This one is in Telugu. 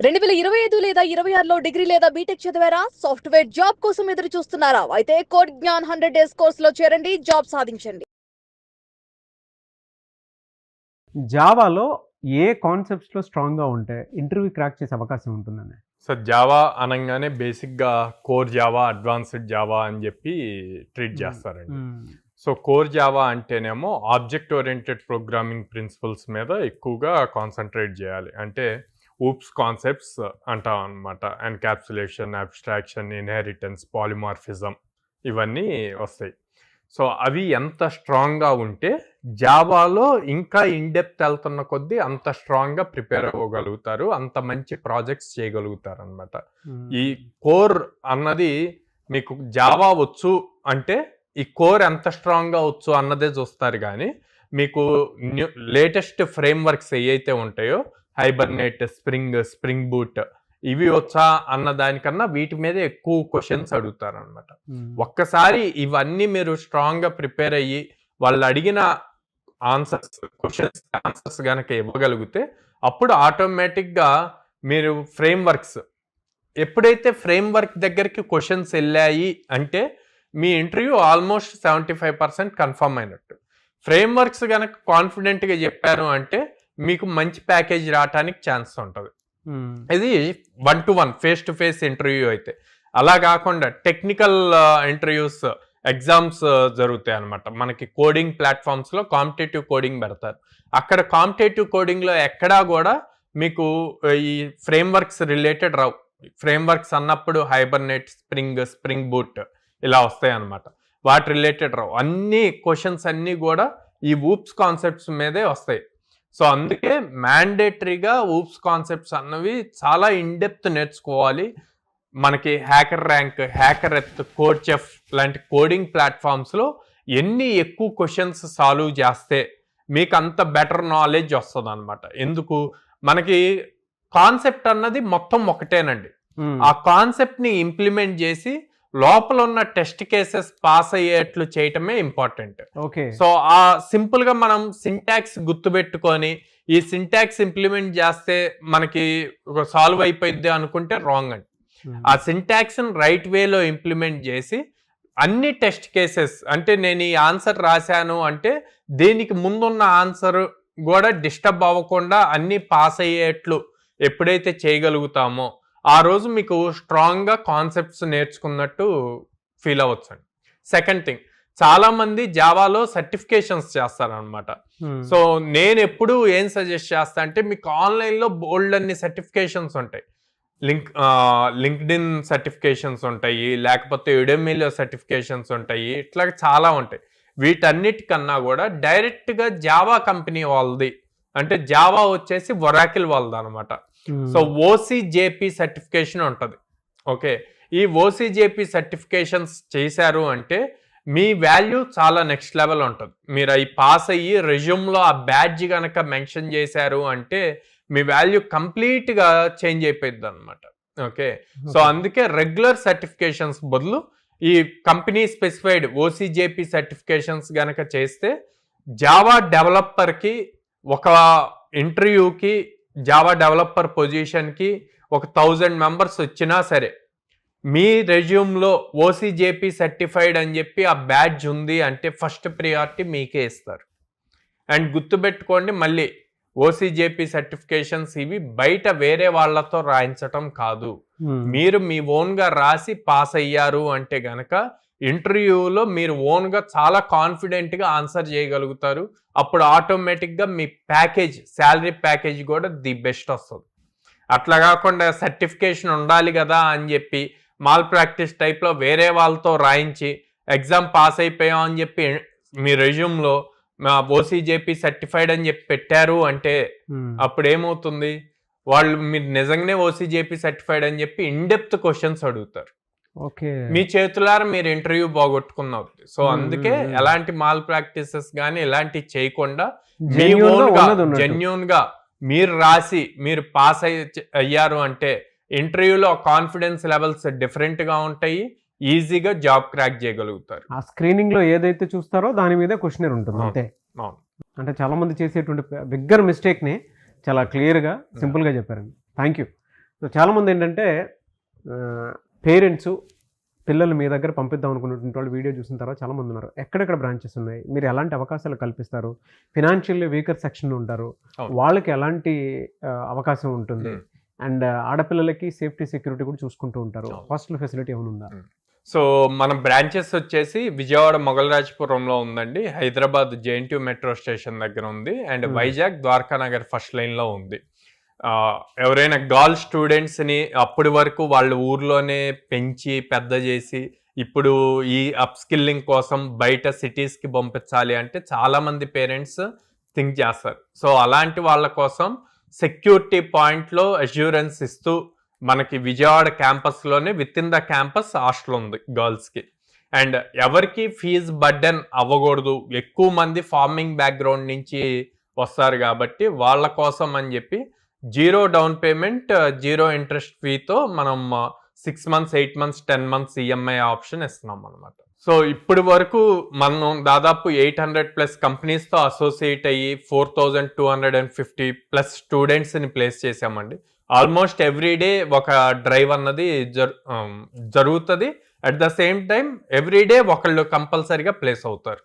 2025 లేదా 26లో డిగ్రీ లేదా బీటెక్ చదివారా? సాఫ్ట్వేర్ జాబ్ కోసం ఎదురు చూస్తున్నారా? అయితే కోడ్ జ్ఞాన్ 100 డేస్ కోర్సులో చేరండి, జాబ్ సాధించండి. జావాలో ఏ కాన్సెప్ట్స్లో స్ట్రాంగ్గా ఉంటే ఇంటర్వ్యూ క్రాక్ చేసే అవకాశం ఉంటుందని? సో జావా అనగానే బేసిక్గా కోర్ జావా, అడ్వాన్స్డ్ జావా అని చెప్పి ట్రీట్ చేస్తారండి. సో కోర్ జావా అంటేనేమో ఆబ్జెక్ట్ ఓరియంటెడ్ ప్రోగ్రామింగ్ ప్రిన్సిపల్స్ మీద ఎక్కువగా కాన్సన్ట్రేట్ చేయాలి. అంటే ఊప్స్ కాన్సెప్ట్స్ అంటాం అనమాట. ఎన్కాప్సులేషన్, అబ్స్ట్రాక్షన్, ఇన్హెరిటెన్స్, పాలిమార్ఫిజం ఇవన్నీ వస్తాయి. సో అవి ఎంత స్ట్రాంగ్గా ఉంటే జావాలో ఇంకా ఇన్డెప్త్ వెళ్తున్న కొద్దీ అంత స్ట్రాంగ్గా ప్రిపేర్ అవ్వగలుగుతారు, అంత మంచి ప్రాజెక్ట్స్ చేయగలుగుతారు అనమాట. ఈ కోర్ అన్నది మీకు జావా వచ్చు అంటే ఈ కోర్ ఎంత స్ట్రాంగ్గా వచ్చు అన్నదే చూస్తారు. కానీ మీకు లేటెస్ట్ ఫ్రేమ్వర్క్స్ ఏవైతే ఉంటాయో హైబర్నేట్, స్ప్రింగ్ బూట్ ఇవి వచ్చా అన్న దానికన్నా వీటి మీద ఎక్కువ క్వశ్చన్స్ అడుగుతారు అనమాట. ఒక్కసారి ఇవన్నీ మీరు స్ట్రాంగ్గా ప్రిపేర్ అయ్యి వాళ్ళు అడిగిన ఆన్సర్స్ కనుక ఇవ్వగలిగితే అప్పుడు ఆటోమేటిక్గా మీరు ఫ్రేమ్వర్క్స్ ఎప్పుడైతే ఫ్రేమ్వర్క్ దగ్గరికి క్వశ్చన్స్ వెళ్ళాయి అంటే మీ ఇంటర్వ్యూ ఆల్మోస్ట్ 75% కన్ఫర్మ్ అయినట్టు. ఫ్రేమ్వర్క్స్ కనుక కాన్ఫిడెంట్గా చెప్పారు అంటే మీకు మంచి ప్యాకేజ్ రావడానికి ఛాన్స్ ఉంటుంది. ఇది 1-to-1 ఫేస్-టు-ఫేస్ ఇంటర్వ్యూ అయితే. అలా కాకుండా టెక్నికల్ ఇంటర్వ్యూస్, ఎగ్జామ్స్ జరుగుతాయి అనమాట. మనకి కోడింగ్ ప్లాట్ఫామ్స్లో కాంపిటేటివ్ కోడింగ్ పెడతారు. అక్కడ కాంపిటేటివ్ కోడింగ్లో ఎక్కడా కూడా మీకు ఈ ఫ్రేమ్వర్క్స్ రిలేటెడ్ రావు. ఫ్రేమ్వర్క్స్ అన్నప్పుడు హైబర్నేట్, స్ప్రింగ్ బూట్ ఇలా వస్తాయి అన్నమాట. వాటి రిలేటెడ్ రావు. అన్ని క్వశ్చన్స్ అన్నీ కూడా ఈ ఊప్స్ కాన్సెప్ట్స్ మీదే వస్తాయి. సో అందుకే మ్యాండేటరీగా ఊప్స్ కాన్సెప్ట్స్ అన్నవి చాలా ఇన్డెప్త్ నేర్చుకోవాలి. మనకి హ్యాకర్ ర్యాంక్, హ్యాకర్ ఎత్, కోడ్ చెఫ్ లాంటి కోడింగ్ ప్లాట్ఫామ్స్లో ఎన్ని ఎక్కువ క్వశ్చన్స్ సాల్వ్ చేస్తే మీకు అంత బెటర్ నాలెడ్జ్ వస్తుంది అనమాట. ఎందుకు మనకి కాన్సెప్ట్ అన్నది మొత్తం ఒకటేనండి. ఆ కాన్సెప్ట్ని ఇంప్లిమెంట్ చేసి లోపల ఉన్న టెస్ట్ కేసెస్ పాస్ అయ్యేట్లు చేయటమే ఇంపార్టెంట్. సో ఆ సింపుల్ గా మనం సింటాక్స్ గుర్తుపెట్టుకొని ఈ సింటాక్స్ ఇంప్లిమెంట్ చేస్తే మనకి సాల్వ్ అయిపోయింది అనుకుంటే రాంగ్ అండి. ఆ సింటాక్స్ రైట్ వేలో ఇంప్లిమెంట్ చేసి అన్ని టెస్ట్ కేసెస్ అంటే నేను ఈ ఆన్సర్ రాశాను అంటే దీనికి ముందున్న ఆన్సర్ కూడా డిస్టర్బ్ అవ్వకుండా అన్ని పాస్ అయ్యేట్లు ఎప్పుడైతే చేయగలుగుతామో ఆ రోజు మీకు స్ట్రాంగ్గా కాన్సెప్ట్స్ నేర్చుకున్నట్టు ఫీల్ అవ్వచ్చు అండి. సెకండ్ థింగ్, చాలా మంది జావాలో సర్టిఫికేషన్స్ చేస్తారనమాట. సో నేను ఎప్పుడు ఏం సజెస్ట్ చేస్తా అంటే మీకు ఆన్లైన్లో బోల్డ్ అన్ని సర్టిఫికేషన్స్ ఉంటాయి. లింక్డ్ఇన్ సర్టిఫికేషన్స్ ఉంటాయి, లేకపోతే యుడెమీలో సర్టిఫికేషన్స్ ఉంటాయి, ఇట్లా చాలా ఉంటాయి. వీటన్నిటికన్నా కూడా డైరెక్ట్గా జావా కంపెనీ వాళ్ళది అంటే జావా వచ్చేసి ఒరాకిల్ వాళ్ళది అనమాట. సో ఓసీజేపీ సర్టిఫికేషన్ ఉంటుంది. ఓకే, ఈ ఓసీజేపీ సర్టిఫికేషన్స్ చేశారు అంటే మీ వాల్యూ చాలా నెక్స్ట్ లెవెల్ ఉంటుంది. మీరు అవి పాస్ అయ్యి రెజ్యూమ్లో ఆ బ్యాడ్జ్ కనుక మెన్షన్ చేశారు అంటే మీ వాల్యూ కంప్లీట్గా చేంజ్ అయిపోయింది అనమాట. ఓకే, సో అందుకే రెగ్యులర్ సర్టిఫికేషన్స్ బదులు ఈ కంపెనీ స్పెసిఫైడ్ ఓసీజేపీ సర్టిఫికేషన్స్ కనుక చేస్తే జావా డెవలపర్కి ఒక ఇంటర్వ్యూకి జావా డెవలపర్ పొజిషన్కి 1000 మెంబర్స్ వచ్చినా సరే మీ రెజ్యూమ్లో ఓసీజేపీ సర్టిఫైడ్ అని చెప్పి ఆ బ్యాడ్జ్ ఉంది అంటే ఫస్ట్ ప్రియారిటీ మీకే ఇస్తారు. అండ్ గుర్తుపెట్టుకోండి, మళ్ళీ ఓసీజేపీ సర్టిఫికేషన్స్ ఇవి బయట వేరే వాళ్ళతో రాయించటం కాదు. మీరు మీ ఓన్గా రాసి పాస్ అయ్యారు అంటే గనక ఇంటర్వ్యూలో మీరు ఓన్గా చాలా కాన్ఫిడెంట్గా ఆన్సర్ చేయగలుగుతారు. అప్పుడు ఆటోమేటిక్గా మీ ప్యాకేజ్, శాలరీ ప్యాకేజ్ కూడా ది బెస్ట్ వస్తుంది. అట్లా కాకుండా సర్టిఫికేషన్ ఉండాలి కదా అని చెప్పి మాల్ ప్రాక్టీస్ టైప్లో వేరే వాళ్ళతో రాయించి ఎగ్జామ్ పాస్ అయిపోయాం అని చెప్పి మీ రెజ్యూమ్లో ఓసీజేపీ సర్టిఫైడ్ అని చెప్పి పెట్టారు అంటే అప్పుడు ఏమవుతుంది, వాళ్ళు మీరు నిజంగానే ఓసీజేపీ సర్టిఫైడ్ అని చెప్పి ఇన్డెప్త్ క్వశ్చన్స్ అడుగుతారు. మీ చేతులారా మీరు ఇంటర్వ్యూ పోగొట్టుకున్నారు. సో అందుకే ఎలాంటి మాల్ ప్రాక్టీసెస్ కానీ ఇలాంటివి చేయకుండా జెన్యూన్ గా మీరు రాసి మీరు పాస్ అయ్యారు అంటే ఇంటర్వ్యూలో కాన్ఫిడెన్స్ లెవెల్స్ డిఫరెంట్ గా ఉంటాయి, ఈజీగా జాబ్ క్రాక్ చేయగలుగుతారు. ఆ స్క్రీనింగ్ లో ఏదైతే చూస్తారో దాని మీద క్వశ్చనర్ ఉంటుంది అంతే. అంటే చాలా మంది చేసేటువంటి బిగ్గర్ మిస్టేక్ ని చాలా క్లియర్ గా సింపుల్ గా చెప్పారండి. Thank you. సో చాలామంది ఏంటంటే పేరెంట్స్ పిల్లలు మీ దగ్గర పంపిద్దాం అనుకున్నటువంటి వాళ్ళు వీడియో చూసిన తర్వాత చాలామంది ఉన్నారు. ఎక్కడెక్కడ బ్రాంచెస్ ఉన్నాయి, మీరు ఎలాంటి అవకాశాలు కల్పిస్తారు, ఫినాన్షియల్లీ వీకర్ సెక్షన్ ఉంటారు, వాళ్ళకి ఎలాంటి అవకాశం ఉంటుంది, అండ్ ఆడపిల్లలకి సేఫ్టీ సెక్యూరిటీ కూడా చూసుకుంటూ ఉంటారు, హాస్టల్ ఫెసిలిటీ ఏమైనా ఉందా? సో మన బ్రాంచెస్ వచ్చేసి విజయవాడ మొగల్రాజపురంలో ఉందండి, హైదరాబాద్ JNTU మెట్రో స్టేషన్ దగ్గర ఉంది, అండ్ వైజాగ్ ద్వారకా నగర్ ఫస్ట్ లైన్లో ఉంది. ఎవరైనా గర్ల్ స్టూడెంట్స్ని అప్పటి వరకు వాళ్ళ ఊర్లోనే పెంచి పెద్ద చేసి ఇప్పుడు ఈ అప్ స్కిల్లింగ్ కోసం బయట సిటీస్కి పంపించాలి అంటే చాలామంది పేరెంట్స్ థింక్ చేస్తారు. సో అలాంటి వాళ్ళ కోసం సెక్యూరిటీ పాయింట్లో అష్యూరెన్స్ ఇస్తూ మనకి విజయవాడ క్యాంపస్లోనే within the campus hostel ఉంది గర్ల్స్కి. అండ్ ఎవరికి ఫీజు బర్డెన్ అవ్వకూడదు, ఎక్కువ మంది ఫార్మింగ్ బ్యాక్గ్రౌండ్ నుంచి వస్తారు కాబట్టి వాళ్ళ కోసం అని చెప్పి 0 డౌన్ పేమెంట్ 0 ఇంట్రెస్ట్ ఫీతో మనం 6 months 8 months 10 months EMI option ఇస్తున్నాం అనమాట. సో ఇప్పటి వరకు మనం దాదాపు 800+ కంపెనీస్తో అసోసియేట్ అయ్యి 4250+ స్టూడెంట్స్ని ప్లేస్ చేసామండి. ఆల్మోస్ట్ ఎవ్రీడే ఒక డ్రైవ్ అన్నది జరుగుతుంది. At the same time everyday ఒకళ్ళు కంపల్సరీగా ప్లేస్ అవుతారు.